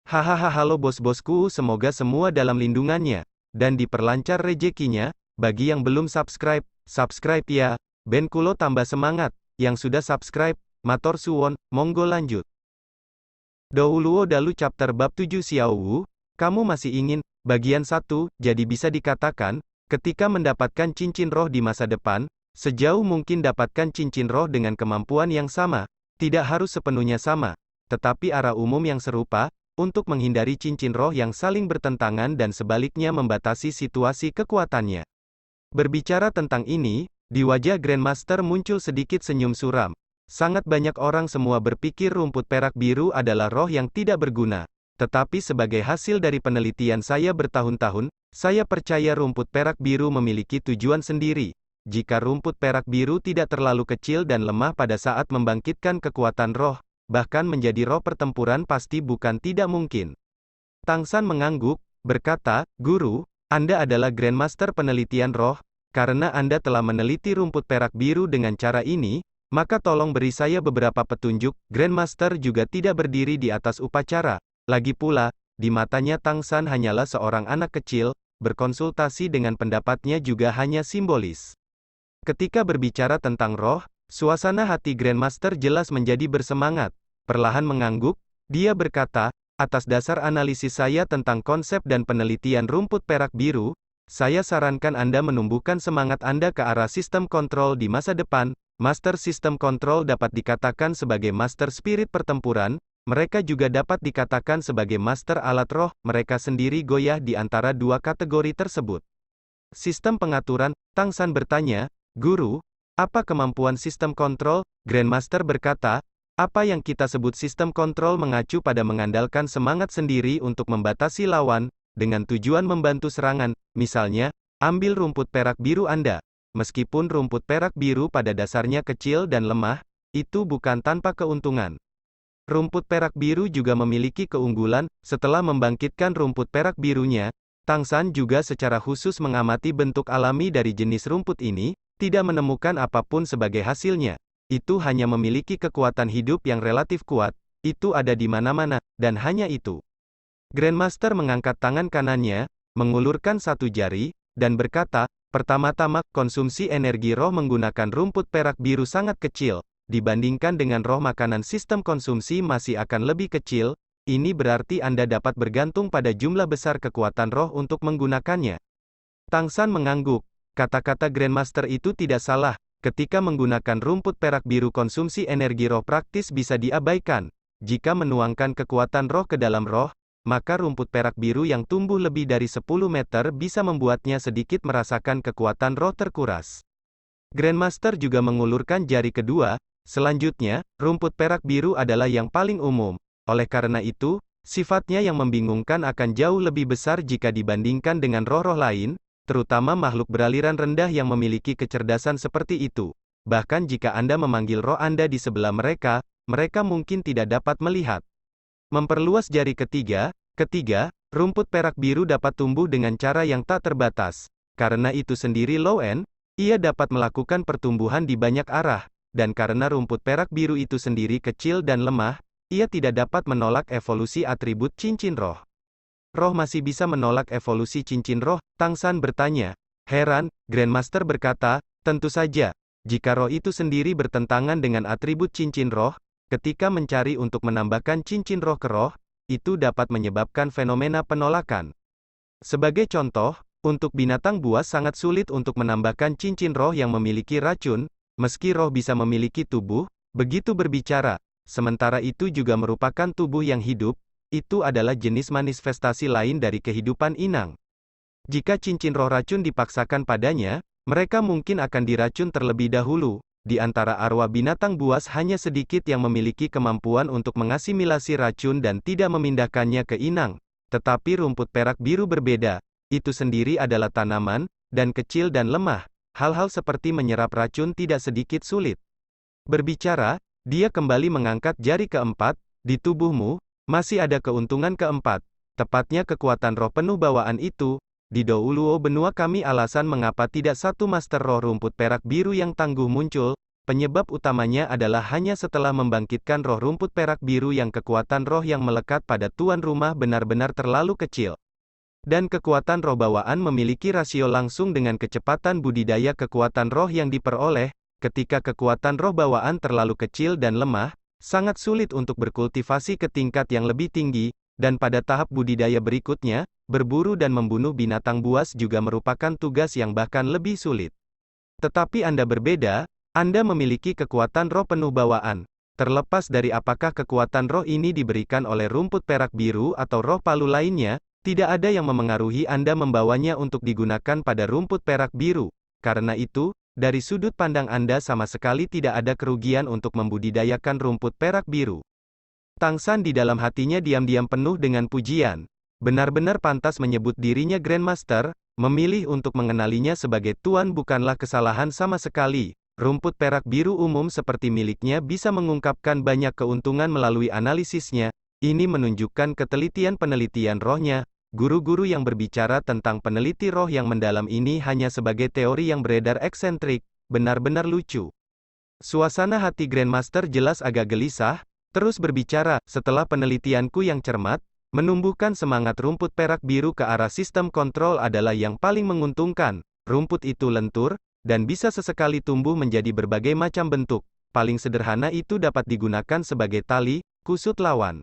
Hahaha, halo bos-bosku, semoga semua dalam lindungannya dan diperlancar rezekinya. Bagi yang belum subscribe, subscribe ya. Ben kulo tambah semangat. Yang sudah subscribe, matur suwon, monggo lanjut. Douluo dalu chapter bab 7 Xiaowu, kamu masih ingin, bagian 1, jadi bisa dikatakan, ketika mendapatkan cincin roh di masa depan, sejauh mungkin dapatkan cincin roh dengan kemampuan yang sama, tidak harus sepenuhnya sama, tetapi arah umum yang serupa, untuk menghindari cincin roh yang saling bertentangan dan sebaliknya membatasi situasi kekuatannya. Berbicara tentang ini, di wajah Grandmaster muncul sedikit senyum suram. Sangat banyak orang semua berpikir rumput perak biru adalah roh yang tidak berguna. Tetapi sebagai hasil dari penelitian saya bertahun-tahun, saya percaya rumput perak biru memiliki tujuan sendiri. Jika rumput perak biru tidak terlalu kecil dan lemah pada saat membangkitkan kekuatan roh, bahkan menjadi roh pertempuran pasti bukan tidak mungkin. Tang San mengangguk, berkata, Guru, Anda adalah Grandmaster penelitian roh, karena Anda telah meneliti rumput perak biru dengan cara ini, maka tolong beri saya beberapa petunjuk. Grandmaster juga tidak berdiri di atas upacara. Lagi pula, di matanya Tang San hanyalah seorang anak kecil, berkonsultasi dengan pendapatnya juga hanya simbolis. Ketika berbicara tentang roh, suasana hati Grandmaster jelas menjadi bersemangat. Perlahan mengangguk, dia berkata, atas dasar analisis saya tentang konsep dan penelitian rumput perak biru, saya sarankan Anda menumbuhkan semangat Anda ke arah sistem kontrol di masa depan. Master System Control dapat dikatakan sebagai Master Spirit pertempuran, mereka juga dapat dikatakan sebagai Master Alat Roh, mereka sendiri goyah di antara dua kategori tersebut. Sistem pengaturan, Tang San bertanya, Guru, apa kemampuan sistem kontrol? Grandmaster berkata, apa yang kita sebut sistem kontrol mengacu pada mengandalkan semangat sendiri untuk membatasi lawan, dengan tujuan membantu serangan, misalnya, ambil rumput perak biru Anda. Meskipun rumput perak biru pada dasarnya kecil dan lemah, itu bukan tanpa keuntungan. Rumput perak biru juga memiliki keunggulan, setelah membangkitkan rumput perak birunya, Tang San juga secara khusus mengamati bentuk alami dari jenis rumput ini, tidak menemukan apapun sebagai hasilnya. Itu hanya memiliki kekuatan hidup yang relatif kuat, itu ada di mana-mana, dan hanya itu. Grandmaster mengangkat tangan kanannya, mengulurkan satu jari, dan berkata, pertama-tama, konsumsi energi roh menggunakan rumput perak biru sangat kecil, dibandingkan dengan roh makanan sistem konsumsi masih akan lebih kecil, ini berarti Anda dapat bergantung pada jumlah besar kekuatan roh untuk menggunakannya. Tang San mengangguk, kata-kata Grandmaster itu tidak salah, ketika menggunakan rumput perak biru konsumsi energi roh praktis bisa diabaikan. Jika menuangkan kekuatan roh ke dalam roh, maka rumput perak biru yang tumbuh lebih dari 10 meter bisa membuatnya sedikit merasakan kekuatan roh terkuras. Grandmaster juga mengulurkan jari kedua, selanjutnya, rumput perak biru adalah yang paling umum. Oleh karena itu, sifatnya yang membingungkan akan jauh lebih besar jika dibandingkan dengan roh-roh lain, terutama makhluk beraliran rendah yang memiliki kecerdasan seperti itu. Bahkan jika Anda memanggil roh Anda di sebelah mereka, mereka mungkin tidak dapat melihat. Memperluas jari ketiga, rumput perak biru dapat tumbuh dengan cara yang tak terbatas. Karena itu sendiri Loen, ia dapat melakukan pertumbuhan di banyak arah, dan karena rumput perak biru itu sendiri kecil dan lemah, ia tidak dapat menolak evolusi atribut cincin roh. Roh masih bisa menolak evolusi cincin roh? Tang San bertanya. Heran, Grandmaster berkata, tentu saja, jika roh itu sendiri bertentangan dengan atribut cincin roh, ketika mencari untuk menambahkan cincin roh ke roh, itu dapat menyebabkan fenomena penolakan. Sebagai contoh, untuk binatang buas sangat sulit untuk menambahkan cincin roh yang memiliki racun, meski roh bisa memiliki tubuh, begitu berbicara, sementara itu juga merupakan tubuh yang hidup, itu adalah jenis manifestasi lain dari kehidupan inang. Jika cincin roh racun dipaksakan padanya, mereka mungkin akan diracun terlebih dahulu. Di antara arwah binatang buas hanya sedikit yang memiliki kemampuan untuk mengasimilasi racun dan tidak memindahkannya ke inang. Tetapi rumput perak biru berbeda. Itu sendiri adalah tanaman, dan kecil dan lemah. Hal-hal seperti menyerap racun tidak sedikit sulit. Berbicara, dia kembali mengangkat jari keempat, di tubuhmu, masih ada keuntungan keempat. Tepatnya kekuatan roh penuh bawaan itu. Di Douluo benua kami alasan mengapa tidak satu master roh rumput perak biru yang tangguh muncul, penyebab utamanya adalah hanya setelah membangkitkan roh rumput perak biru yang kekuatan roh yang melekat pada tuan rumah benar-benar terlalu kecil. Dan kekuatan roh bawaan memiliki rasio langsung dengan kecepatan budidaya kekuatan roh yang diperoleh. Ketika kekuatan roh bawaan terlalu kecil dan lemah, sangat sulit untuk berkultivasi ke tingkat yang lebih tinggi, dan pada tahap budidaya berikutnya, berburu dan membunuh binatang buas juga merupakan tugas yang bahkan lebih sulit. Tetapi Anda berbeda, Anda memiliki kekuatan roh penuh bawaan. Terlepas dari apakah kekuatan roh ini diberikan oleh rumput perak biru atau roh palu lainnya, tidak ada yang memengaruhi Anda membawanya untuk digunakan pada rumput perak biru. Karena itu, dari sudut pandang Anda sama sekali tidak ada kerugian untuk membudidayakan rumput perak biru. Tang San di dalam hatinya diam-diam penuh dengan pujian. Benar-benar pantas menyebut dirinya Grandmaster, memilih untuk mengenalinya sebagai Tuan bukanlah kesalahan sama sekali. Rumput perak biru umum seperti miliknya bisa mengungkapkan banyak keuntungan melalui analisisnya. Ini menunjukkan ketelitian penelitian rohnya. Guru-guru yang berbicara tentang peneliti roh yang mendalam ini hanya sebagai teori yang beredar eksentrik, benar-benar lucu. Suasana hati Grandmaster jelas agak gelisah, terus berbicara, setelah penelitianku yang cermat, menumbuhkan semangat rumput perak biru ke arah sistem kontrol adalah yang paling menguntungkan. Rumput itu lentur, dan bisa sesekali tumbuh menjadi berbagai macam bentuk. Paling sederhana itu dapat digunakan sebagai tali, kusut lawan.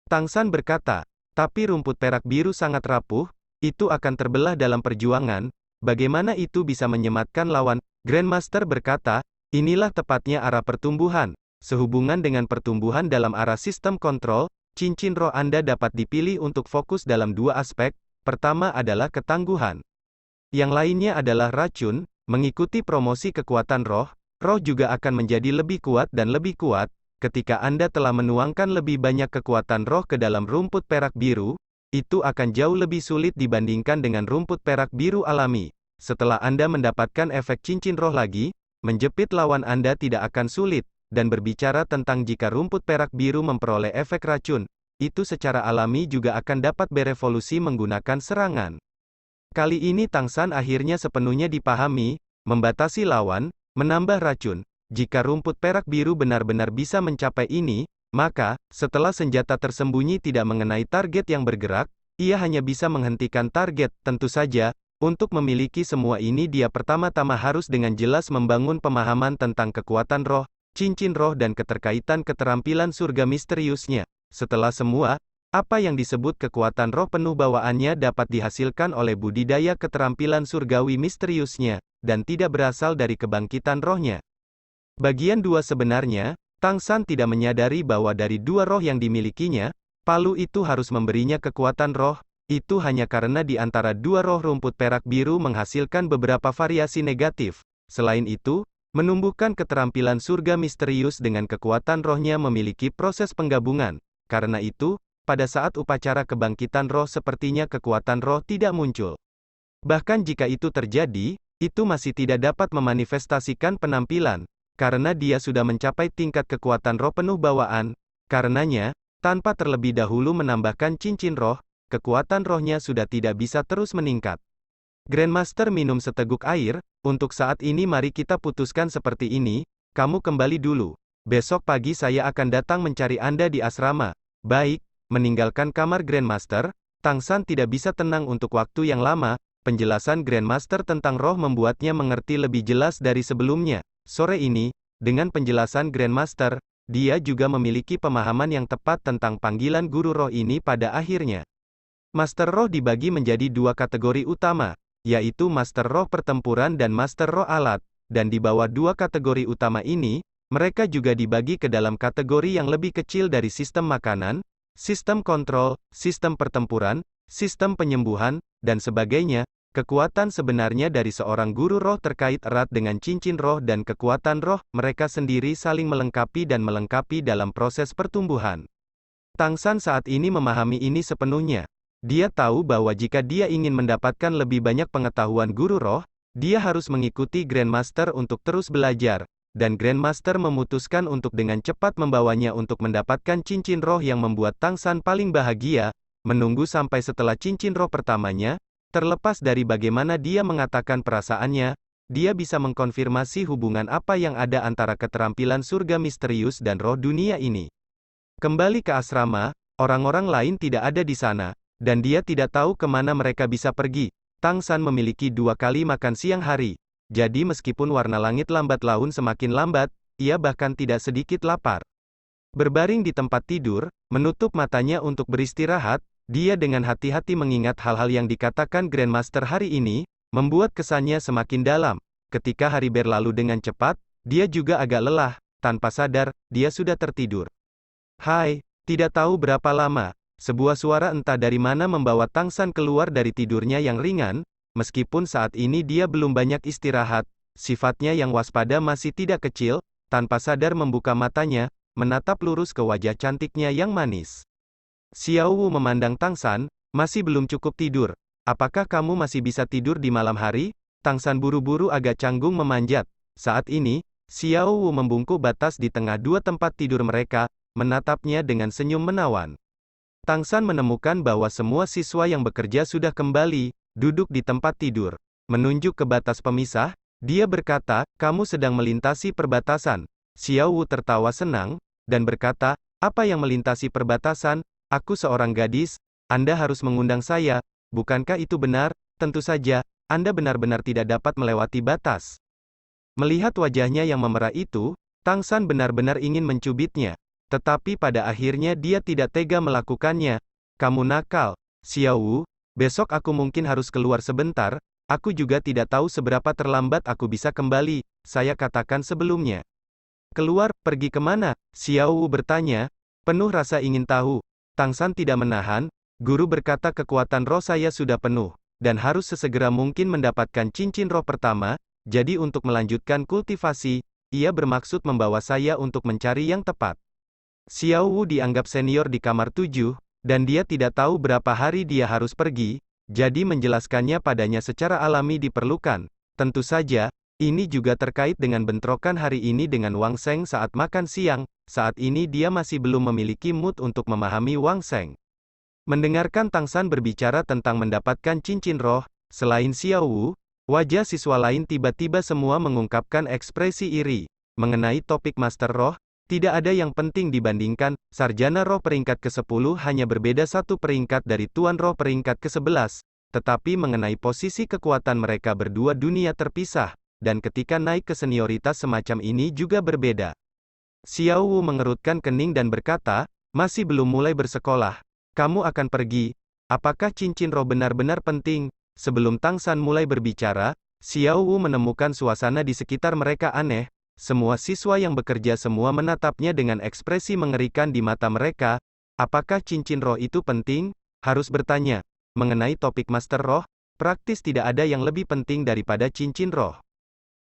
Tang San berkata, tapi rumput perak biru sangat rapuh, itu akan terbelah dalam perjuangan, bagaimana itu bisa menyematkan lawan? Grandmaster berkata, inilah tepatnya arah pertumbuhan. Sehubungan dengan pertumbuhan dalam arah sistem kontrol, cincin roh Anda dapat dipilih untuk fokus dalam dua aspek. Pertama adalah ketangguhan. Yang lainnya adalah racun. Mengikuti promosi kekuatan roh, roh juga akan menjadi lebih kuat dan lebih kuat. Ketika Anda telah menuangkan lebih banyak kekuatan roh ke dalam rumput perak biru, itu akan jauh lebih sulit dibandingkan dengan rumput perak biru alami. Setelah Anda mendapatkan efek cincin roh lagi, menjepit lawan Anda tidak akan sulit, dan berbicara tentang jika rumput perak biru memperoleh efek racun, itu secara alami juga akan dapat berevolusi menggunakan serangan. Kali ini Tang San akhirnya sepenuhnya dipahami, membatasi lawan, menambah racun. Jika rumput perak biru benar-benar bisa mencapai ini, maka, setelah senjata tersembunyi tidak mengenai target yang bergerak, ia hanya bisa menghentikan target. Tentu saja, untuk memiliki semua ini dia pertama-tama harus dengan jelas membangun pemahaman tentang kekuatan roh, cincin roh dan keterkaitan keterampilan surga misteriusnya. Setelah semua, apa yang disebut kekuatan roh penuh bawaannya dapat dihasilkan oleh budidaya keterampilan surgawi misteriusnya, dan tidak berasal dari kebangkitan rohnya. Bagian 2 sebenarnya, Tang San tidak menyadari bahwa dari dua roh yang dimilikinya, palu itu harus memberinya kekuatan roh, itu hanya karena di antara dua roh rumput perak biru menghasilkan beberapa variasi negatif. Selain itu, menumbuhkan keterampilan surga misterius dengan kekuatan rohnya memiliki proses penggabungan. Karena itu, pada saat upacara kebangkitan roh sepertinya kekuatan roh tidak muncul. Bahkan jika itu terjadi, itu masih tidak dapat memanifestasikan penampilan. Karena dia sudah mencapai tingkat kekuatan roh penuh bawaan, karenanya, tanpa terlebih dahulu menambahkan cincin roh, kekuatan rohnya sudah tidak bisa terus meningkat. Grandmaster minum seteguk air, untuk saat ini mari kita putuskan seperti ini, kamu kembali dulu. Besok pagi saya akan datang mencari Anda di asrama. Baik, meninggalkan kamar Grandmaster, Tang San tidak bisa tenang untuk waktu yang lama, penjelasan Grandmaster tentang roh membuatnya mengerti lebih jelas dari sebelumnya. Sore ini, dengan penjelasan Grandmaster, dia juga memiliki pemahaman yang tepat tentang panggilan guru roh ini pada akhirnya. Master roh dibagi menjadi dua kategori utama, yaitu Master roh pertempuran dan Master roh alat, dan di bawah dua kategori utama ini, mereka juga dibagi ke dalam kategori yang lebih kecil dari sistem makanan, sistem kontrol, sistem pertempuran, sistem penyembuhan, dan sebagainya. Kekuatan sebenarnya dari seorang guru roh terkait erat dengan cincin roh dan kekuatan roh, mereka sendiri saling melengkapi dan melengkapi dalam proses pertumbuhan. Tang San saat ini memahami ini sepenuhnya. Dia tahu bahwa jika dia ingin mendapatkan lebih banyak pengetahuan guru roh, dia harus mengikuti Grandmaster untuk terus belajar, dan Grandmaster memutuskan untuk dengan cepat membawanya untuk mendapatkan cincin roh yang membuat Tang San paling bahagia, menunggu sampai setelah cincin roh pertamanya. Terlepas dari bagaimana dia mengatakan perasaannya, dia bisa mengkonfirmasi hubungan apa yang ada antara keterampilan surga misterius dan roh dunia ini. Kembali ke asrama, orang-orang lain tidak ada di sana, dan dia tidak tahu kemana mereka bisa pergi. Tang San memiliki 2 kali makan siang hari. Jadi meskipun warna langit lambat laun semakin lambat, ia bahkan tidak sedikit lapar. Berbaring di tempat tidur, menutup matanya untuk beristirahat, dia dengan hati-hati mengingat hal-hal yang dikatakan Grandmaster hari ini, membuat kesannya semakin dalam. Ketika hari berlalu dengan cepat, dia juga agak lelah. Tanpa sadar, dia sudah tertidur. Hai, tidak tahu berapa lama, sebuah suara entah dari mana membawa Tang San keluar dari tidurnya yang ringan, meskipun saat ini dia belum banyak istirahat, sifatnya yang waspada masih tidak kecil, tanpa sadar membuka matanya, menatap lurus ke wajah cantiknya yang manis. Xiao Wu memandang Tang San, masih belum cukup tidur. Apakah kamu masih bisa tidur di malam hari? Tang San buru-buru agak canggung memanjat. Saat ini, Xiao Wu membungkuk batas di tengah 2 tempat tidur mereka, menatapnya dengan senyum menawan. Tang San menemukan bahwa semua siswa yang bekerja sudah kembali, duduk di tempat tidur. Menunjuk ke batas pemisah, dia berkata, kamu sedang melintasi perbatasan. Xiao Wu tertawa senang, dan berkata, apa yang melintasi perbatasan? Aku seorang gadis, Anda harus mengundang saya, bukankah itu benar? Tentu saja, Anda benar-benar tidak dapat melewati batas. Melihat wajahnya yang memerah itu, Tang San benar-benar ingin mencubitnya. Tetapi pada akhirnya dia tidak tega melakukannya. Kamu nakal, Xiao Wu, besok aku mungkin harus keluar sebentar, aku juga tidak tahu seberapa terlambat aku bisa kembali, saya katakan sebelumnya. Keluar, pergi kemana? Xiao Wu bertanya, penuh rasa ingin tahu. Tang San tidak menahan, guru berkata kekuatan roh saya sudah penuh, dan harus sesegera mungkin mendapatkan cincin roh pertama, jadi untuk melanjutkan kultivasi, ia bermaksud membawa saya untuk mencari yang tepat. Xiao Wu dianggap senior di kamar 7, dan dia tidak tahu berapa hari dia harus pergi, jadi menjelaskannya padanya secara alami diperlukan. Tentu saja, ini juga terkait dengan bentrokan hari ini dengan Wang Sheng saat makan siang, saat ini dia masih belum memiliki mood untuk memahami Wang Sheng. Mendengarkan Tang San berbicara tentang mendapatkan cincin roh, selain Xiao Wu, wajah siswa lain tiba-tiba semua mengungkapkan ekspresi iri. Mengenai topik Master Roh, tidak ada yang penting dibandingkan, Sarjana Roh peringkat ke-10 hanya berbeda 1 peringkat dari Tuan Roh peringkat ke-11, tetapi mengenai posisi kekuatan mereka berdua dunia terpisah. Dan ketika naik ke senioritas semacam ini juga berbeda. Xiao Wu mengerutkan kening dan berkata, masih belum mulai bersekolah. Kamu akan pergi. Apakah cincin roh benar-benar penting? Sebelum Tang San mulai berbicara, Xiao Wu menemukan suasana di sekitar mereka aneh. Semua siswa yang bekerja semua menatapnya dengan ekspresi mengerikan di mata mereka. Apakah cincin roh itu penting? Harus bertanya. Mengenai topik Master Roh, praktis tidak ada yang lebih penting daripada cincin roh.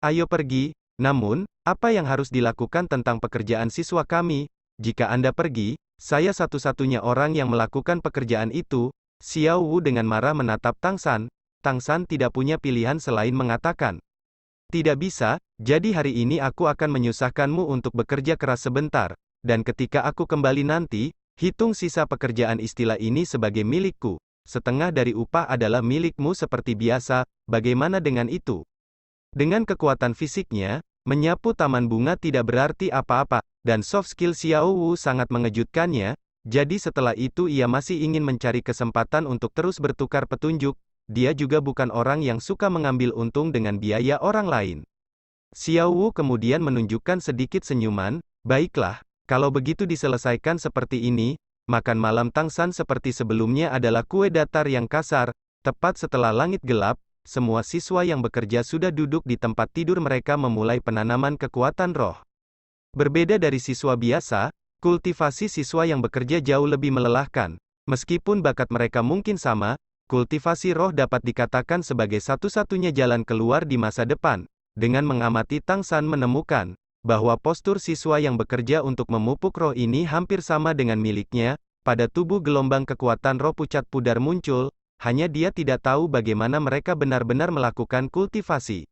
Ayo pergi, namun, apa yang harus dilakukan tentang pekerjaan siswa kami? Jika Anda pergi, saya satu-satunya orang yang melakukan pekerjaan itu. Xiao Wu dengan marah menatap Tang San. Tang San tidak punya pilihan selain mengatakan, tidak bisa, jadi hari ini aku akan menyusahkanmu untuk bekerja keras sebentar, dan ketika aku kembali nanti, hitung sisa pekerjaan istilah ini sebagai milikku. Setengah dari upah adalah milikmu seperti biasa, bagaimana dengan itu? Dengan kekuatan fisiknya, menyapu taman bunga tidak berarti apa-apa, dan soft skill Xiao Wu sangat mengejutkannya, jadi setelah itu ia masih ingin mencari kesempatan untuk terus bertukar petunjuk, dia juga bukan orang yang suka mengambil untung dengan biaya orang lain. Xiao Wu kemudian menunjukkan sedikit senyuman, baiklah, kalau begitu diselesaikan seperti ini, makan malam Tang San seperti sebelumnya adalah kue datar yang kasar, tepat setelah langit gelap. Semua siswa yang bekerja sudah duduk di tempat tidur mereka memulai penanaman kekuatan roh. Berbeda dari siswa biasa, kultivasi siswa yang bekerja jauh lebih melelahkan. Meskipun bakat mereka mungkin sama, kultivasi roh dapat dikatakan sebagai satu-satunya jalan keluar di masa depan. Dengan mengamati Tang San menemukan bahwa postur siswa yang bekerja untuk memupuk roh ini hampir sama dengan miliknya. Pada tubuh gelombang kekuatan roh pucat pudar muncul. Hanya dia tidak tahu bagaimana mereka benar-benar melakukan kultivasi.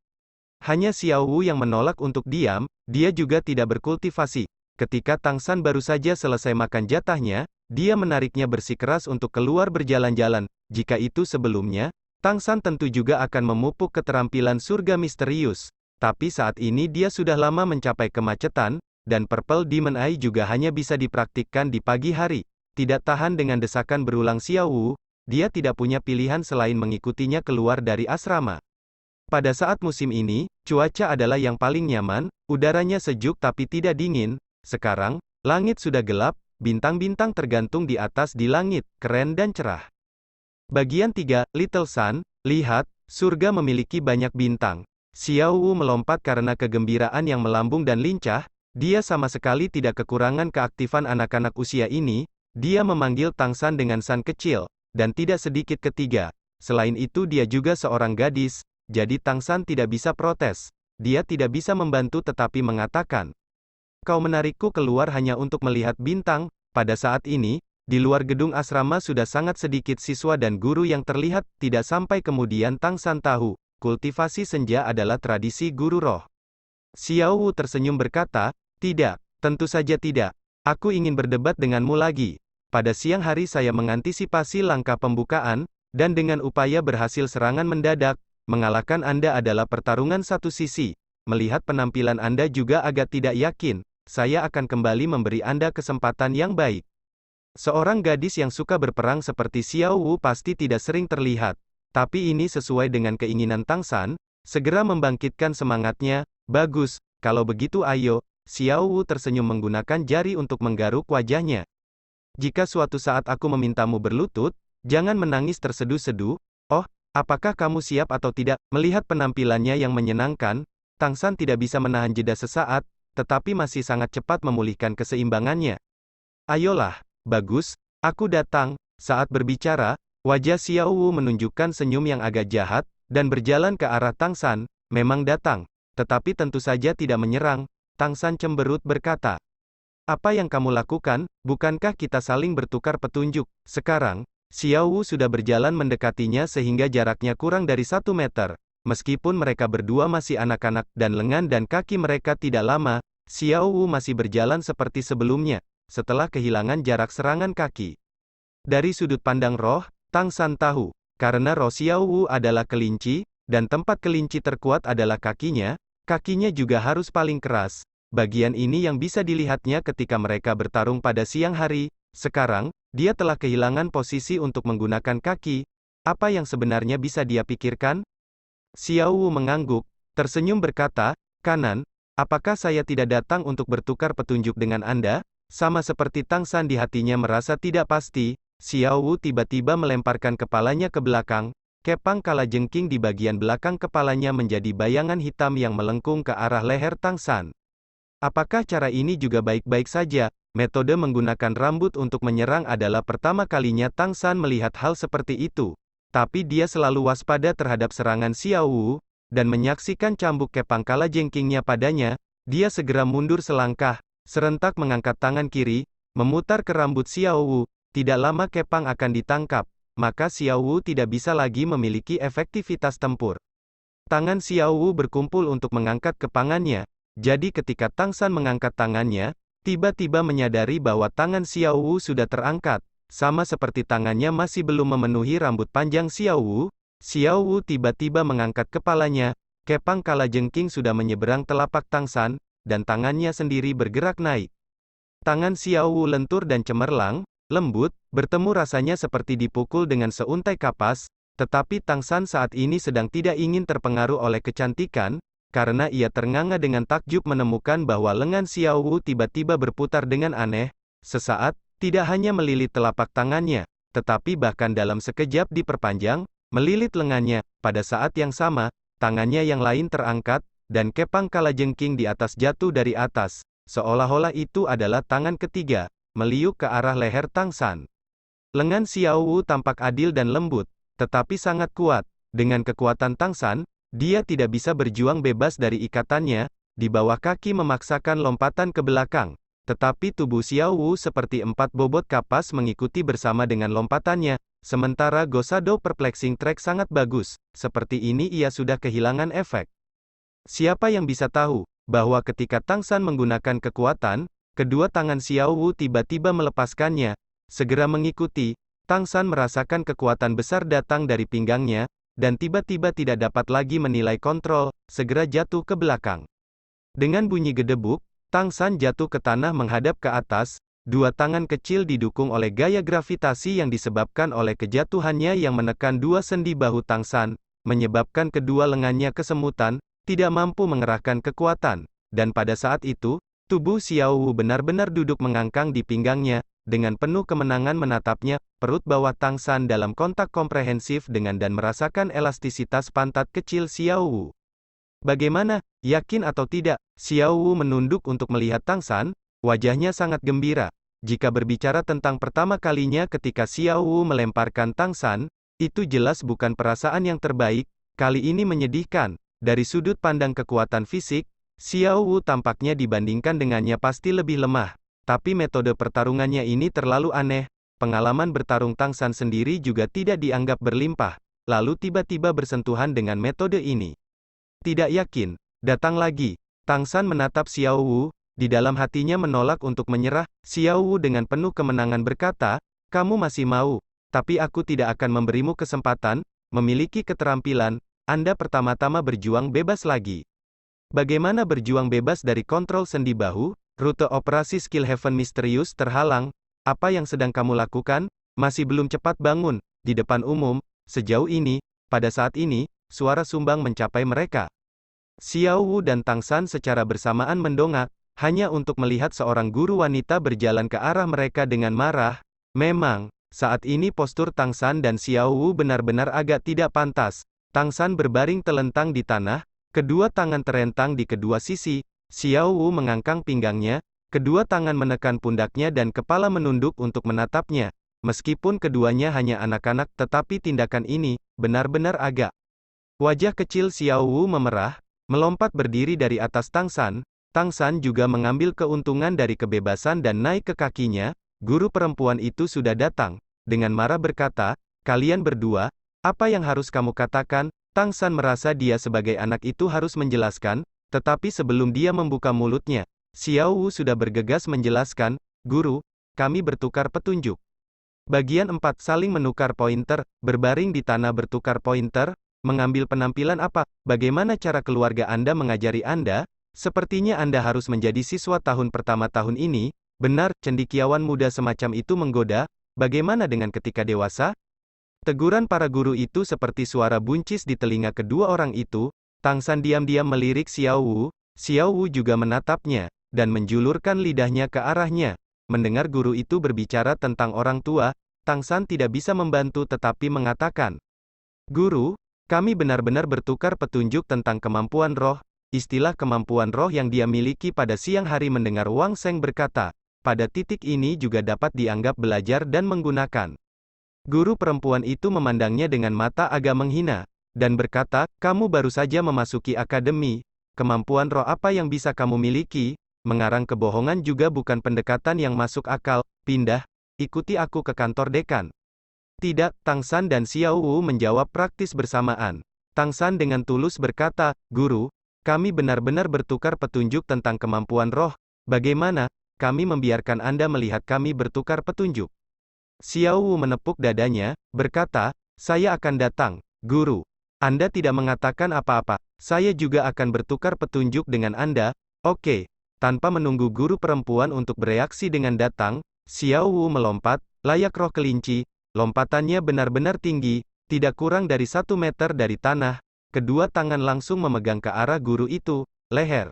Hanya Xiao Wu yang menolak untuk diam, dia juga tidak berkultivasi. Ketika Tang San baru saja selesai makan jatahnya, dia menariknya bersikeras untuk keluar berjalan-jalan. Jika itu sebelumnya, Tang San tentu juga akan memupuk keterampilan surga misterius. Tapi saat ini dia sudah lama mencapai kemacetan, dan Purple Demon Eye juga hanya bisa dipraktikkan di pagi hari. Tidak tahan dengan desakan berulang Xiao Wu, dia tidak punya pilihan selain mengikutinya keluar dari asrama. Pada saat musim ini, cuaca adalah yang paling nyaman, udaranya sejuk tapi tidak dingin. Sekarang, langit sudah gelap, bintang-bintang tergantung di atas di langit, keren dan cerah. Bagian 3, Little Sun, lihat, surga memiliki banyak bintang. Xiao Wu melompat karena kegembiraan yang melambung dan lincah, dia sama sekali tidak kekurangan keaktifan anak-anak usia ini, dia memanggil Tang San dengan San kecil, dan tidak sedikit ketiga. Selain itu dia juga seorang gadis, jadi Tang San tidak bisa protes. Dia tidak bisa membantu tetapi mengatakan, "Kau menarikku keluar hanya untuk melihat bintang." Pada saat ini, di luar gedung asrama sudah sangat sedikit siswa dan guru yang terlihat, tidak sampai kemudian Tang San tahu, kultivasi senja adalah tradisi guru roh. Xiao Wu tersenyum berkata, "Tidak, tentu saja tidak. Aku ingin berdebat denganmu lagi. Pada siang hari saya mengantisipasi langkah pembukaan, dan dengan upaya berhasil serangan mendadak, mengalahkan Anda adalah pertarungan satu sisi. Melihat penampilan Anda juga agak tidak yakin, saya akan kembali memberi Anda kesempatan yang baik." Seorang gadis yang suka berperang seperti Xiao Wu pasti tidak sering terlihat. Tapi ini sesuai dengan keinginan Tang San, segera membangkitkan semangatnya. "Bagus, kalau begitu ayo." Xiao Wu tersenyum menggunakan jari untuk menggaruk wajahnya. "Jika suatu saat aku memintamu berlutut, jangan menangis terseduh-seduh." "Oh, apakah kamu siap atau tidak?" Melihat penampilannya yang menyenangkan, Tang San tidak bisa menahan jeda sesaat, tetapi masih sangat cepat memulihkan keseimbangannya. "Ayolah, bagus, aku datang." Saat berbicara, wajah Xiao Wu menunjukkan senyum yang agak jahat, dan berjalan ke arah Tang San. "Memang datang, tetapi tentu saja tidak menyerang." Tang San cemberut berkata, "Apa yang kamu lakukan? Bukankah kita saling bertukar petunjuk?" Sekarang, Xiao Wu sudah berjalan mendekatinya sehingga jaraknya kurang dari 1 meter. Meskipun mereka berdua masih anak-anak, dan lengan dan kaki mereka tidak lama, Xiao Wu masih berjalan seperti sebelumnya, setelah kehilangan jarak serangan kaki. Dari sudut pandang roh, Tang San tahu, karena roh Xiao Wu adalah kelinci, dan tempat kelinci terkuat adalah kakinya juga harus paling keras. Bagian ini yang bisa dilihatnya ketika mereka bertarung pada siang hari. Sekarang, dia telah kehilangan posisi untuk menggunakan kaki. Apa yang sebenarnya bisa dia pikirkan? Xiao Wu mengangguk, tersenyum berkata, "Kanan, apakah saya tidak datang untuk bertukar petunjuk dengan Anda?" Sama seperti Tang San di hatinya merasa tidak pasti, Xiao Wu tiba-tiba melemparkan kepalanya ke belakang. Kepang kalajengking di bagian belakang kepalanya menjadi bayangan hitam yang melengkung ke arah leher Tang San. Apakah cara ini juga baik-baik saja? Metode menggunakan rambut untuk menyerang adalah pertama kalinya Tang San melihat hal seperti itu. Tapi dia selalu waspada terhadap serangan Xiao Wu, dan menyaksikan cambuk kepang kalajengkingnya padanya, dia segera mundur selangkah, serentak mengangkat tangan kiri, memutar ke rambut Xiao Wu. Tidak lama kepang akan ditangkap, maka Xiao Wu tidak bisa lagi memiliki efektivitas tempur. Tangan Xiao Wu berkumpul untuk mengangkat kepangannya, jadi ketika Tang San mengangkat tangannya, tiba-tiba menyadari bahwa tangan Xiao Wu sudah terangkat, sama seperti tangannya masih belum memenuhi rambut panjang Xiao Wu. Xiao Wu tiba-tiba mengangkat kepalanya, kepang kalajengking sudah menyeberang telapak Tang San, dan tangannya sendiri bergerak naik. Tangan Xiao Wu lentur dan cemerlang, lembut, bertemu rasanya seperti dipukul dengan seuntai kapas, tetapi Tang San saat ini sedang tidak ingin terpengaruh oleh kecantikan, karena ia ternganga dengan takjub menemukan bahwa lengan Xiao Wu tiba-tiba berputar dengan aneh. Sesaat, tidak hanya melilit telapak tangannya, tetapi bahkan dalam sekejap diperpanjang, melilit lengannya. Pada saat yang sama, tangannya yang lain terangkat, dan kepang kalajengking di atas jatuh dari atas, seolah-olah itu adalah tangan ketiga, meliuk ke arah leher Tang San. Lengan Xiao Wu tampak adil dan lembut, tetapi sangat kuat. Dengan kekuatan Tang San, dia tidak bisa berjuang bebas dari ikatannya. Di bawah kaki memaksakan lompatan ke belakang, tetapi tubuh Xiao Wu seperti 4 bobot kapas mengikuti bersama dengan lompatannya. Sementara Gosado Perplexing Track sangat bagus, seperti ini ia sudah kehilangan efek. Siapa yang bisa tahu bahwa ketika Tang San menggunakan kekuatan, kedua tangan Xiao Wu tiba-tiba melepaskannya. Segera mengikuti, Tang San merasakan kekuatan besar datang dari pinggangnya, dan tiba-tiba tidak dapat lagi menilai kontrol, segera jatuh ke belakang. Dengan bunyi gedebuk, Tang San jatuh ke tanah menghadap ke atas, dua tangan kecil didukung oleh gaya gravitasi yang disebabkan oleh kejatuhannya yang menekan dua sendi bahu Tang San, menyebabkan kedua lengannya kesemutan, tidak mampu mengerahkan kekuatan, dan pada saat itu, tubuh Xiao Wu benar-benar duduk mengangkang di pinggangnya, dengan penuh kemenangan menatapnya, perut bawah Tang San dalam kontak komprehensif dengan dan merasakan elastisitas pantat kecil Xiao Wu. Bagaimana, yakin atau tidak? Xiao Wu menunduk untuk melihat Tang San, wajahnya sangat gembira. Jika berbicara tentang pertama kalinya ketika Xiao Wu melemparkan Tang San, itu jelas bukan perasaan yang terbaik, kali ini menyedihkan. Dari sudut pandang kekuatan fisik, Xiao Wu tampaknya dibandingkan dengannya pasti lebih lemah. Tapi metode pertarungannya ini terlalu aneh, pengalaman bertarung Tang San sendiri juga tidak dianggap berlimpah, lalu tiba-tiba bersentuhan dengan metode ini. Tidak yakin, datang lagi. Tang San menatap Xiao Wu, di dalam hatinya menolak untuk menyerah. Xiao Wu dengan penuh kemenangan berkata, kamu masih mau, tapi aku tidak akan memberimu kesempatan, memiliki keterampilan, Anda pertama-tama berjuang bebas lagi. Bagaimana berjuang bebas dari kontrol sendi bahu? Rute operasi Skill Heaven misterius terhalang. Apa yang sedang kamu lakukan? Masih belum cepat bangun, di depan umum, sejauh ini, pada saat ini, suara sumbang mencapai mereka. Xiao Wu dan Tang San secara bersamaan mendongak, hanya untuk melihat seorang guru wanita berjalan ke arah mereka dengan marah. Memang, saat ini postur Tang San dan Xiao Wu benar-benar agak tidak pantas. Tang San berbaring telentang di tanah, kedua tangan terentang di kedua sisi, Xiao Wu mengangkang pinggangnya, kedua tangan menekan pundaknya dan kepala menunduk untuk menatapnya. Meskipun keduanya hanya anak-anak tetapi tindakan ini, benar-benar agak. Wajah kecil Xiao Wu memerah, melompat berdiri dari atas Tang San. Tang San juga mengambil keuntungan dari kebebasan dan naik ke kakinya. Guru perempuan itu sudah datang, dengan marah berkata, kalian berdua, apa yang harus kamu katakan? Tang San merasa dia sebagai anak itu harus menjelaskan, tetapi sebelum dia membuka mulutnya, Xiao Wu sudah bergegas menjelaskan, guru, kami bertukar petunjuk. Bagian 4 saling menukar pointer, berbaring di tanah bertukar pointer, mengambil penampilan apa, bagaimana cara keluarga Anda mengajari Anda? Sepertinya Anda harus menjadi siswa tahun pertama tahun ini, benar, cendekiawan muda semacam itu menggoda, bagaimana dengan ketika dewasa? Teguran para guru itu seperti suara buncis di telinga kedua orang itu. Tang San diam-diam melirik Xiao Wu juga menatapnya, dan menjulurkan lidahnya ke arahnya. Mendengar guru itu berbicara tentang orang tua, Tang San tidak bisa membantu tetapi mengatakan, guru, kami benar-benar bertukar petunjuk tentang kemampuan roh. Istilah kemampuan roh yang dia miliki pada siang hari mendengar Wang Sheng berkata, pada titik ini juga dapat dianggap belajar dan menggunakan. Guru perempuan itu memandangnya dengan mata agak menghina, dan berkata, kamu baru saja memasuki akademi, kemampuan roh apa yang bisa kamu miliki? Mengarang kebohongan juga bukan pendekatan yang masuk akal, pindah, ikuti aku ke kantor dekan. Tidak, Tang San dan Xiao Wu menjawab praktis bersamaan. Tang San dengan tulus berkata, guru, kami benar-benar bertukar petunjuk tentang kemampuan roh, bagaimana, kami membiarkan Anda melihat kami bertukar petunjuk. Xiao Wu menepuk dadanya, berkata, saya akan datang, guru. Anda tidak mengatakan apa-apa, saya juga akan bertukar petunjuk dengan Anda, oke. Tanpa menunggu guru perempuan untuk bereaksi dengan datang, Xiao Wu melompat, layak roh kelinci, lompatannya benar-benar tinggi, tidak kurang dari 1 meter dari tanah, kedua tangan langsung memegang ke arah guru itu, leher.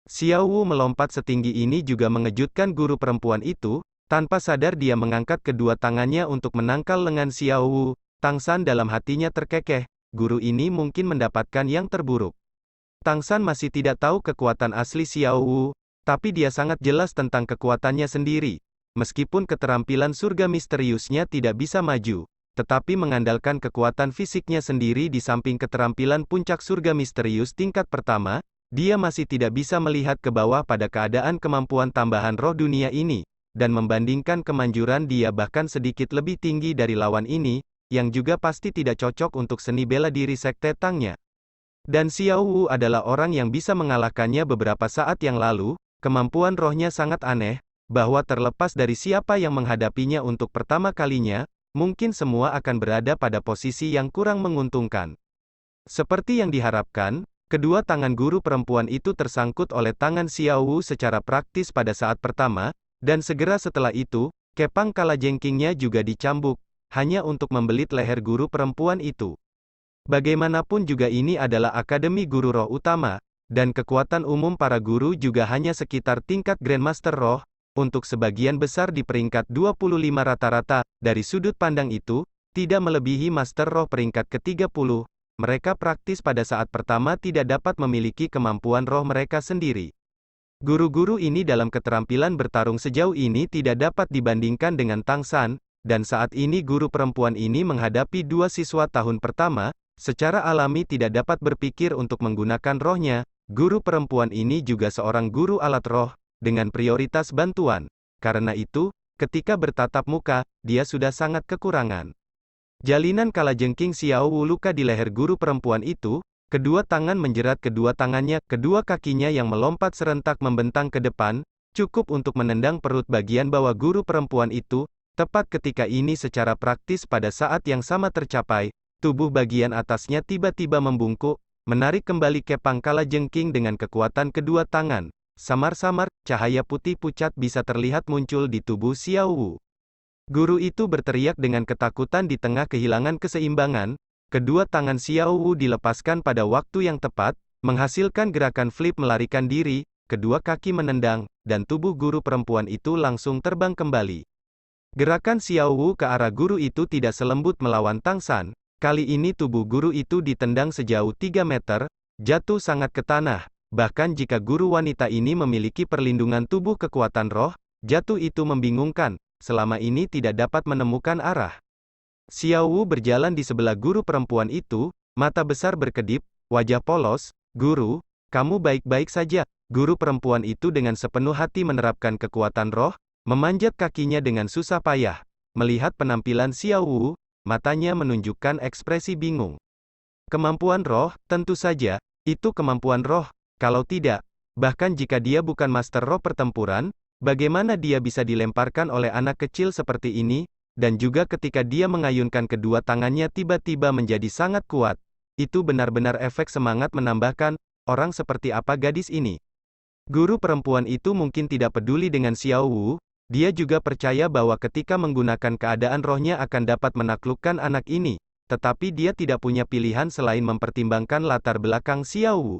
Xiao Wu melompat setinggi ini juga mengejutkan guru perempuan itu, tanpa sadar dia mengangkat kedua tangannya untuk menangkal lengan Xiao Wu. Tang San dalam hatinya terkekeh. Guru ini mungkin mendapatkan yang terburuk. Tang San masih tidak tahu kekuatan asli Xiao Wu, tapi dia sangat jelas tentang kekuatannya sendiri. Meskipun keterampilan surga misteriusnya tidak bisa maju, tetapi mengandalkan kekuatan fisiknya sendiri di samping keterampilan puncak surga misterius tingkat pertama, dia masih tidak bisa melihat ke bawah pada keadaan kemampuan tambahan roh dunia ini, dan membandingkan kemanjuran dia bahkan sedikit lebih tinggi dari lawan ini, yang juga pasti tidak cocok untuk seni bela diri sekte Tangnya. Dan Xiao Wu adalah orang yang bisa mengalahkannya beberapa saat yang lalu, kemampuan rohnya sangat aneh, bahwa terlepas dari siapa yang menghadapinya untuk pertama kalinya, mungkin semua akan berada pada posisi yang kurang menguntungkan. Seperti yang diharapkan, kedua tangan guru perempuan itu tersangkut oleh tangan Xiao Wu secara praktis pada saat pertama, dan segera setelah itu, kepang kalajengkingnya juga dicambuk, hanya untuk membelit leher guru perempuan itu. Bagaimanapun juga ini adalah Akademi Guru Roh Utama, dan kekuatan umum para guru juga hanya sekitar tingkat Grandmaster Roh, untuk sebagian besar di peringkat 25 rata-rata, dari sudut pandang itu, tidak melebihi Master Roh peringkat ke-30. Mereka praktis pada saat pertama tidak dapat memiliki kemampuan roh mereka sendiri. Guru-guru ini dalam keterampilan bertarung sejauh ini tidak dapat dibandingkan dengan Tang San, dan saat ini guru perempuan ini menghadapi dua siswa tahun pertama, secara alami tidak dapat berpikir untuk menggunakan rohnya. Guru perempuan ini juga seorang guru alat roh, dengan prioritas bantuan. Karena itu, ketika bertatap muka, dia sudah sangat kekurangan. Jalinan kalajengking Xiao Wu luka di leher guru perempuan itu, kedua tangan menjerat kedua tangannya, kedua kakinya yang melompat serentak membentang ke depan, cukup untuk menendang perut bagian bawah guru perempuan itu. Tepat ketika ini secara praktis pada saat yang sama tercapai, tubuh bagian atasnya tiba-tiba membungkuk, menarik kembali kepang kalajengking dengan kekuatan kedua tangan. Samar-samar, cahaya putih pucat bisa terlihat muncul di tubuh Xiao Wu. Guru itu berteriak dengan ketakutan di tengah kehilangan keseimbangan. Kedua tangan Xiao Wu dilepaskan pada waktu yang tepat, menghasilkan gerakan flip melarikan diri, kedua kaki menendang, dan tubuh guru perempuan itu langsung terbang kembali. Gerakan Xiao Wu ke arah guru itu tidak selembut melawan Tang San. Kali ini tubuh guru itu ditendang sejauh 3 meter, jatuh sangat ke tanah. Bahkan jika guru wanita ini memiliki perlindungan tubuh kekuatan roh, jatuh itu membingungkan. Selama ini tidak dapat menemukan arah. Xiao Wu berjalan di sebelah guru perempuan itu, mata besar berkedip, wajah polos. Guru, kamu baik-baik saja. Guru perempuan itu dengan sepenuh hati menerapkan kekuatan roh, memanjat kakinya dengan susah payah. Melihat penampilan Xiao Wu, matanya menunjukkan ekspresi bingung. Kemampuan roh, tentu saja, itu kemampuan roh. Kalau tidak, bahkan jika dia bukan master roh pertempuran, bagaimana dia bisa dilemparkan oleh anak kecil seperti ini, dan juga ketika dia mengayunkan kedua tangannya tiba-tiba menjadi sangat kuat. Itu benar-benar efek semangat menambahkan, orang seperti apa gadis ini. Guru perempuan itu mungkin tidak peduli dengan Xiao Wu, dia juga percaya bahwa ketika menggunakan keadaan rohnya akan dapat menaklukkan anak ini, tetapi dia tidak punya pilihan selain mempertimbangkan latar belakang Xiao Wu.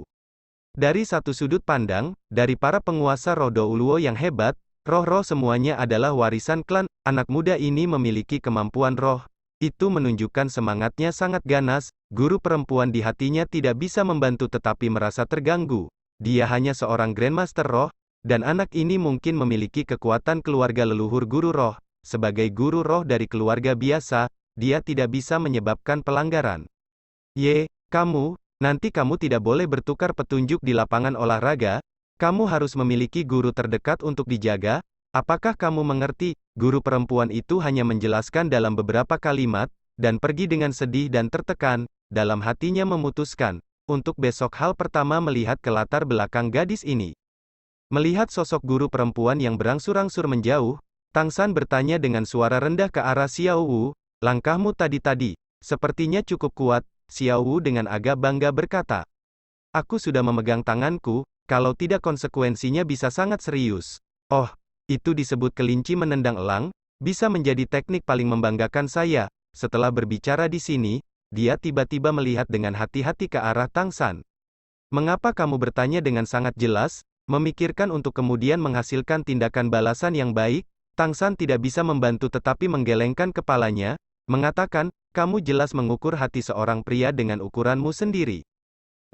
Dari satu sudut pandang, dari para penguasa roh Douluo yang hebat, roh-roh semuanya adalah warisan klan. Anak muda ini memiliki kemampuan roh. Itu menunjukkan semangatnya sangat ganas. Guru perempuan di hatinya tidak bisa membantu tetapi merasa terganggu. Dia hanya seorang Grandmaster roh, dan anak ini mungkin memiliki kekuatan keluarga leluhur guru roh. Sebagai guru roh dari keluarga biasa, dia tidak bisa menyebabkan pelanggaran. Kamu, nanti kamu tidak boleh bertukar petunjuk di lapangan olahraga. Kamu harus memiliki guru terdekat untuk dijaga. Apakah kamu mengerti? Guru perempuan itu hanya menjelaskan dalam beberapa kalimat, dan pergi dengan sedih dan tertekan. Dalam hatinya memutuskan, untuk besok hal pertama melihat ke latar belakang gadis ini. Melihat sosok guru perempuan yang berangsur-angsur menjauh, Tang San bertanya dengan suara rendah ke arah Xiao Wu, langkahmu tadi-tadi, sepertinya cukup kuat. Xiao Wu dengan agak bangga berkata, aku sudah memegang tanganku, kalau tidak konsekuensinya bisa sangat serius. Oh, itu disebut kelinci menendang elang, bisa menjadi teknik paling membanggakan saya. Setelah berbicara di sini, dia tiba-tiba melihat dengan hati-hati ke arah Tang San. Mengapa kamu bertanya dengan sangat jelas, memikirkan untuk kemudian menghasilkan tindakan balasan yang baik? Tang San tidak bisa membantu tetapi menggelengkan kepalanya, mengatakan, kamu jelas mengukur hati seorang pria dengan ukuranmu sendiri.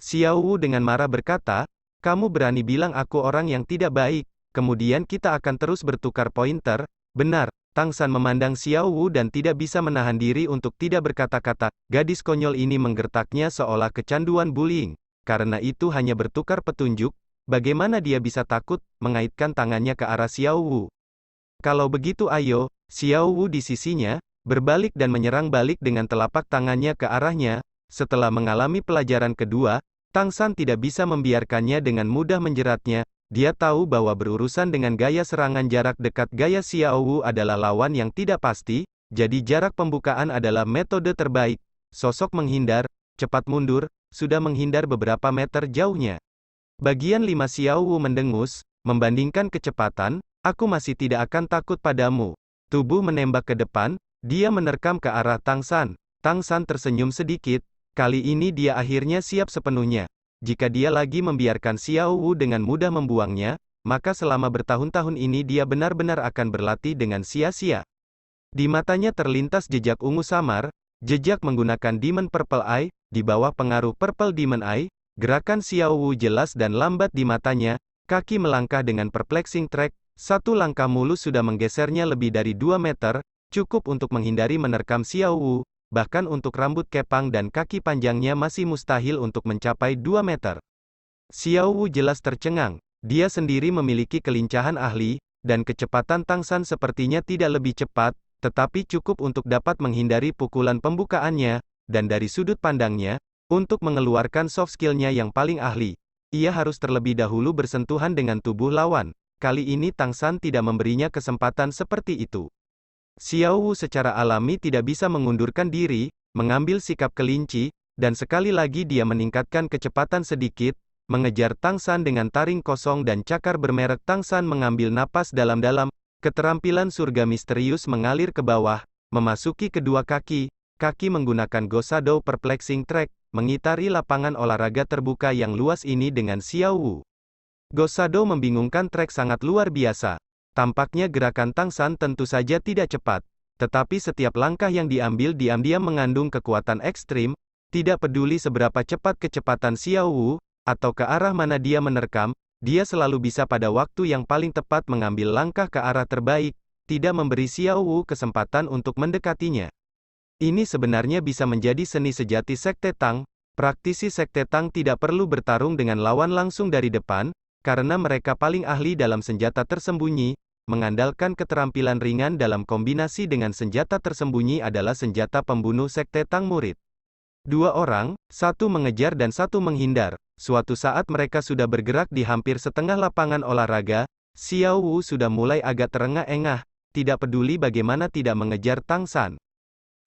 Xiao Wu dengan marah berkata, kamu berani bilang aku orang yang tidak baik, kemudian kita akan terus bertukar pointer. Benar, Tang San memandang Xiao Wu dan tidak bisa menahan diri untuk tidak berkata-kata. Gadis konyol ini menggertaknya seolah kecanduan bullying. Karena itu hanya bertukar petunjuk, bagaimana dia bisa takut, mengaitkan tangannya ke arah Xiao Wu. Kalau begitu ayo, Xiao Wu di sisinya, berbalik dan menyerang balik dengan telapak tangannya ke arahnya. Setelah mengalami pelajaran kedua, Tang San tidak bisa membiarkannya dengan mudah menjeratnya. Dia tahu bahwa berurusan dengan gaya serangan jarak dekat gaya Xiao Wu adalah lawan yang tidak pasti, jadi jarak pembukaan adalah metode terbaik. Sosok menghindar, cepat mundur, sudah menghindar beberapa meter jauhnya. Bagian 5 Xiao Wu mendengus, membandingkan kecepatan, aku masih tidak akan takut padamu. Tubuh menembak ke depan, dia menerkam ke arah Tang San. Tang San tersenyum sedikit, kali ini dia akhirnya siap sepenuhnya. Jika dia lagi membiarkan Xiao Wu dengan mudah membuangnya, maka selama bertahun-tahun ini dia benar-benar akan berlatih dengan sia-sia. Di matanya terlintas jejak ungu samar, jejak menggunakan Demon Purple Eye, di bawah pengaruh Purple Demon Eye, gerakan Xiao Wu jelas dan lambat di matanya, kaki melangkah dengan perplexing track, satu langkah mulus sudah menggesernya lebih dari 2 meter, cukup untuk menghindari menerkam Xiao Wu, bahkan untuk rambut kepang dan kaki panjangnya masih mustahil untuk mencapai 2 meter. Xiao Wu jelas tercengang, dia sendiri memiliki kelincahan ahli, dan kecepatan Tang San sepertinya tidak lebih cepat, tetapi cukup untuk dapat menghindari pukulan pembukaannya, dan dari sudut pandangnya, untuk mengeluarkan soft skill-nya yang paling ahli, ia harus terlebih dahulu bersentuhan dengan tubuh lawan. Kali ini Tang San tidak memberinya kesempatan seperti itu. Xiao Wu secara alami tidak bisa mengundurkan diri, mengambil sikap kelinci, dan sekali lagi dia meningkatkan kecepatan sedikit, mengejar Tang San dengan taring kosong dan cakar bermerek. Tang San mengambil napas dalam-dalam, keterampilan surga misterius mengalir ke bawah, memasuki kedua kaki, kaki menggunakan Gosado Perplexing Track, mengitari lapangan olahraga terbuka yang luas ini dengan Xiao Wu. Gosado membingungkan track sangat luar biasa. Tampaknya gerakan Tang San tentu saja tidak cepat, tetapi setiap langkah yang diambil diam-diam mengandung kekuatan ekstrim, tidak peduli seberapa cepat kecepatan Xiao Wu, atau ke arah mana dia menerkam, dia selalu bisa pada waktu yang paling tepat mengambil langkah ke arah terbaik, tidak memberi Xiao Wu kesempatan untuk mendekatinya. Ini sebenarnya bisa menjadi seni sejati Sekte Tang. Praktisi Sekte Tang tidak perlu bertarung dengan lawan langsung dari depan, karena mereka paling ahli dalam senjata tersembunyi. Mengandalkan keterampilan ringan dalam kombinasi dengan senjata tersembunyi adalah senjata pembunuh Sekte Tang murid. 2 orang, satu mengejar dan satu menghindar. Suatu saat mereka sudah bergerak di hampir setengah lapangan olahraga, Xiao Wu sudah mulai agak terengah-engah, tidak peduli bagaimana tidak mengejar Tang San.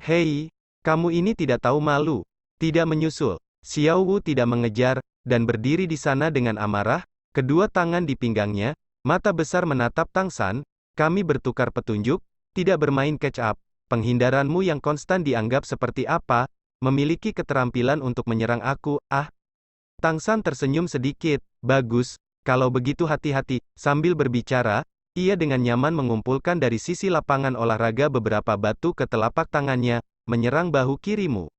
Hei, kamu ini tidak tahu malu. Tidak menyusul. Xiao Wu tidak mengejar, dan berdiri di sana dengan amarah, kedua tangan di pinggangnya, mata besar menatap Tang San. Kami bertukar petunjuk, tidak bermain catch up. Penghindaranmu yang konstan dianggap seperti apa? Memiliki keterampilan untuk menyerang aku, ah? Tang San tersenyum sedikit. Bagus, kalau begitu hati-hati. Sambil berbicara, ia dengan nyaman mengumpulkan dari sisi lapangan olahraga beberapa batu ke telapak tangannya, menyerang bahu kirimu.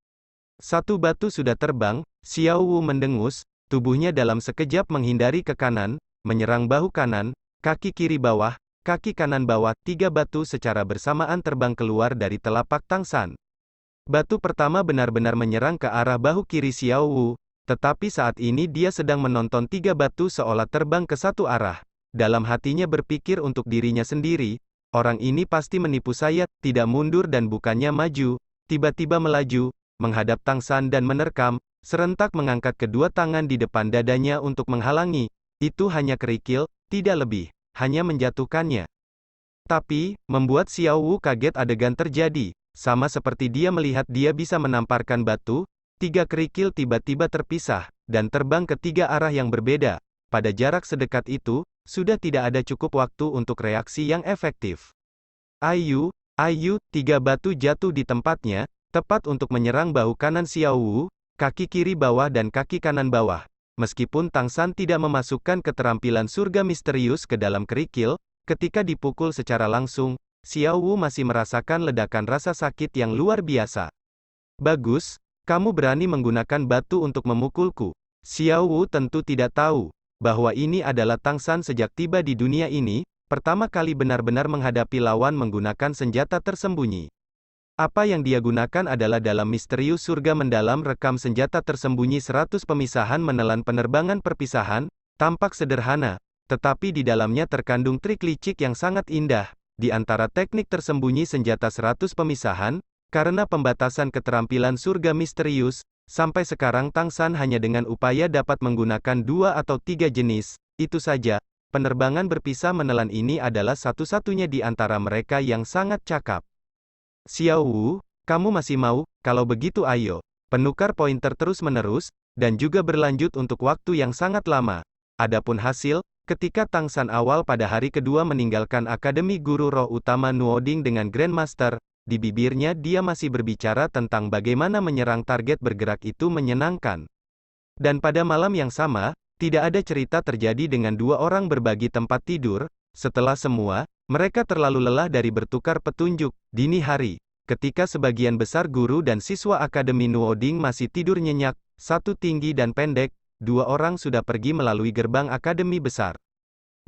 Satu batu sudah terbang, Xiao Wu mendengus, tubuhnya dalam sekejap menghindari ke kanan, menyerang bahu kanan, kaki kiri bawah, kaki kanan bawah, 3 batu secara bersamaan terbang keluar dari telapak Tang San. Batu pertama benar-benar menyerang ke arah bahu kiri Xiao Wu, tetapi saat ini dia sedang menonton 3 batu seolah terbang ke satu arah. Dalam hatinya berpikir untuk dirinya sendiri, orang ini pasti menipu saya, tidak mundur dan bukannya maju, tiba-tiba melaju, menghadap Tang San dan menerkam, serentak mengangkat kedua tangan di depan dadanya untuk menghalangi. Itu hanya kerikil, tidak lebih, hanya menjatuhkannya. Tapi, membuat Xiao Wu kaget adegan terjadi, sama seperti dia melihat dia bisa menamparkan batu, 3 kerikil tiba-tiba terpisah, dan terbang ke 3 arah yang berbeda. Pada jarak sedekat itu, sudah tidak ada cukup waktu untuk reaksi yang efektif. Ayu, 3 batu jatuh di tempatnya, tepat untuk menyerang bahu kanan Xiao Wu, kaki kiri bawah dan kaki kanan bawah. Meskipun Tang San tidak memasukkan keterampilan surga misterius ke dalam kerikil, ketika dipukul secara langsung, Xiao Wu masih merasakan ledakan rasa sakit yang luar biasa. Bagus, kamu berani menggunakan batu untuk memukulku. Xiao Wu tentu tidak tahu bahwa ini adalah Tang San sejak tiba di dunia ini, pertama kali benar-benar menghadapi lawan menggunakan senjata tersembunyi. Apa yang dia gunakan adalah dalam misterius surga mendalam rekam senjata tersembunyi 100 pemisahan menelan penerbangan perpisahan, tampak sederhana, tetapi di dalamnya terkandung trik licik yang sangat indah. Di antara teknik tersembunyi senjata 100 pemisahan, karena pembatasan keterampilan surga misterius, sampai sekarang Tang San hanya dengan upaya dapat menggunakan 2 atau 3 jenis, itu saja. Penerbangan berpisah menelan ini adalah satu-satunya di antara mereka yang sangat cakap. Xiao Wu, kamu masih mau? Kalau begitu ayo. Penukar pointer terus-menerus, dan juga berlanjut untuk waktu yang sangat lama. Adapun hasil, ketika Tang San awal pada hari kedua meninggalkan Akademi Guru Roh Utama Nuoding dengan Grandmaster, di bibirnya dia masih berbicara tentang bagaimana menyerang target bergerak itu menyenangkan. Dan pada malam yang sama, tidak ada cerita terjadi dengan dua orang berbagi tempat tidur. Setelah semua, mereka terlalu lelah dari bertukar petunjuk. Dini hari, ketika sebagian besar guru dan siswa Akademi Nuoding masih tidur nyenyak, satu tinggi dan pendek, dua orang sudah pergi melalui gerbang Akademi besar.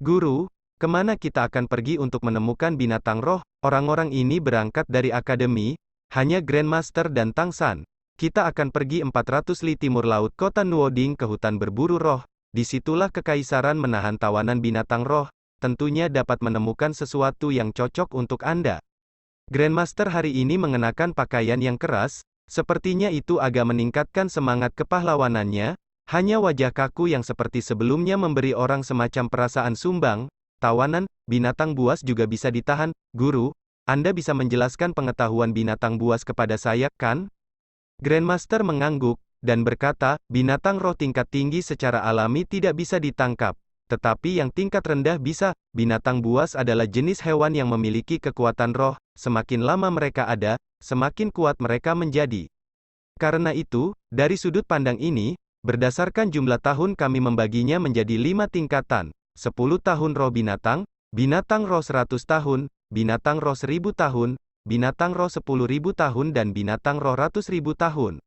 Guru, kemana kita akan pergi untuk menemukan binatang roh? Orang-orang ini berangkat dari Akademi, hanya Grandmaster dan Tang San. Kita akan pergi 400 li timur laut kota Nuoding ke hutan berburu roh. Disitulah kekaisaran menahan tawanan binatang roh. Tentunya dapat menemukan sesuatu yang cocok untuk Anda. Grandmaster hari ini mengenakan pakaian yang keras, sepertinya itu agak meningkatkan semangat kepahlawanannya. Hanya wajah kaku yang seperti sebelumnya memberi orang semacam perasaan sumbang. Tawanan, binatang buas juga bisa ditahan. Guru, Anda bisa menjelaskan pengetahuan binatang buas kepada saya, kan? Grandmaster mengangguk, dan berkata, binatang roh tingkat tinggi secara alami tidak bisa ditangkap. Tetapi yang tingkat rendah bisa. Binatang buas adalah jenis hewan yang memiliki kekuatan roh. Semakin lama mereka ada, semakin kuat mereka menjadi. Karena itu, dari sudut pandang ini, berdasarkan jumlah tahun kami membaginya menjadi 5 tingkatan. 10 tahun roh binatang, binatang roh 100 tahun, binatang roh 1000 tahun, binatang roh 10.000 tahun dan binatang roh 100.000 tahun.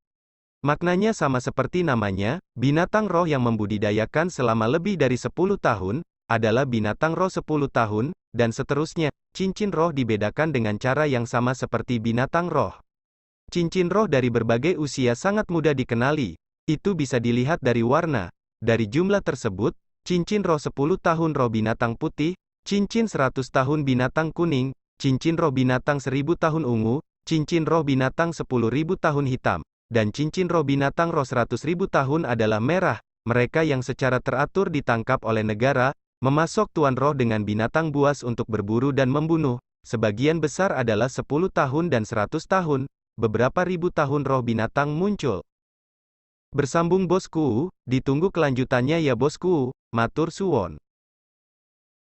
Maknanya sama seperti namanya, binatang roh yang membudidayakan selama lebih dari 10 tahun, adalah binatang roh 10 tahun, dan seterusnya. Cincin roh dibedakan dengan cara yang sama seperti binatang roh. Cincin roh dari berbagai usia sangat mudah dikenali. Itu bisa dilihat dari warna. Dari jumlah tersebut, cincin roh 10 tahun roh binatang putih, cincin 100 tahun binatang kuning, cincin roh binatang 1000 tahun ungu, cincin roh binatang 10.000 tahun hitam, dan cincin roh binatang roh 100.000 tahun adalah merah. Mereka yang secara teratur ditangkap oleh negara, memasok tuan roh dengan binatang buas untuk berburu dan membunuh. Sebagian besar adalah 10 tahun dan 100 tahun. Beberapa ribu tahun roh binatang muncul. Bersambung bosku, ditunggu kelanjutannya ya bosku, matur suwon.